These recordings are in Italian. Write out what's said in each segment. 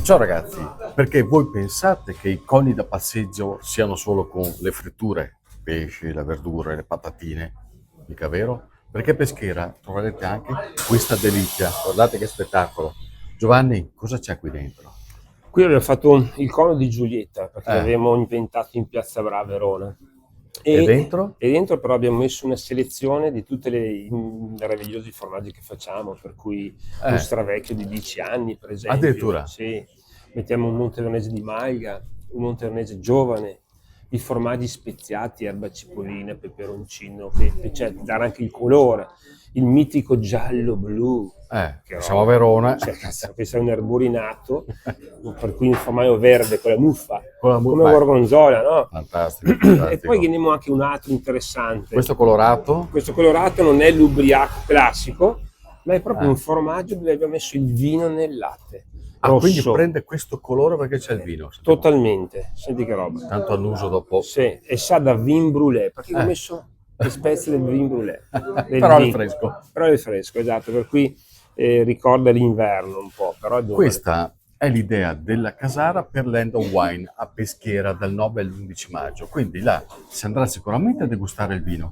Ciao ragazzi, perché voi pensate che i coni da passeggio siano solo con le fritture, i pesci, le verdure, le patatine? Mica vero? Perché a Peschiera troverete anche questa delizia. Guardate che spettacolo. Giovanni, cosa c'è qui dentro? Qui abbiamo fatto il cono di Giulietta, perché Eh, l'avevamo inventato in Piazza Bra a Verona. e E, dentro? e dentro però abbiamo messo una selezione di tutti i meravigliosi formaggi che facciamo, per cui un Eh, stravecchio di 10 anni, per esempio. addirittura. Sì. Mettiamo un Monteveronese di Malga, un Monteveronese giovane, i formaggi speziati, erba cipollina, peperoncino, pepe, cioè dare anche il colore, il mitico giallo-blu. Che Siamo a roba. Verona. Cioè, cazzo, questo è un erborinato, per cui un formaggio verde con la muffa, Con la come vai. gorgonzola, no? Fantastico, E poi fantastico. abbiamo anche un altro interessante. Questo colorato? Questo colorato non è l'ubriaco classico, ma è proprio Eh. un formaggio dove abbiamo messo il vino nel latte. Ah, quindi Rosso. prende questo colore perché c'è il vino. Totalmente. Senti che roba. Tanto annuso dopo. Sì, e sa da vin brûlé, perché ho Eh. messo le spezie del vin brûlé. Del Però è vin. fresco. Però è fresco, esatto, per cui ricorda l'inverno un po', però è buono. Questa è l'idea della Casara per Land of Wine a Peschiera dal 9 all'11 maggio. Quindi là si andrà sicuramente a degustare il vino,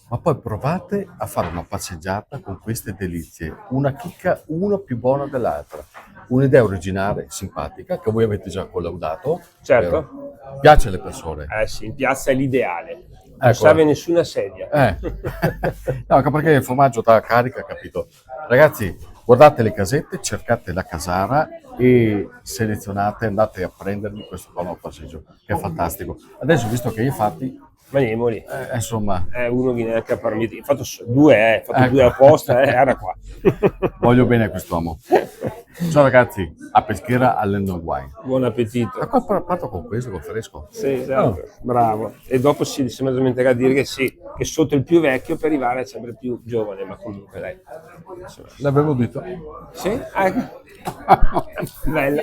ma poi provate a fare una passeggiata con queste delizie, una chicca una più buona dell'altra. Un'idea originale, simpatica, che voi avete già collaudato. Certo. vero? Piace alle persone. Eh sì, in piazza è l'ideale. Non Eccola. serve nessuna sedia. No, anche perché il formaggio dà carica, capito? Ragazzi, guardate le casette, cercate la Casara e selezionate, andate a prendervi questo cono a passeggio, che è fantastico. Adesso, visto che infatti, Maniamoli. insomma, Uno che neanche a parmiti. Ho fatto due, fatto Ecco. due apposta, era qua. voglio bene a quest'uomo. Ciao ragazzi, a Peschiera all'End of Wine. Buon appetito. Ma qua parto con questo, con fresco. Sì, esatto. Bravo. E dopo si sembra dimenticare di dire che sì, che sotto il più vecchio per arrivare è sempre più giovane, ma comunque dai. Insomma. L'avevo detto. Sì? Bella.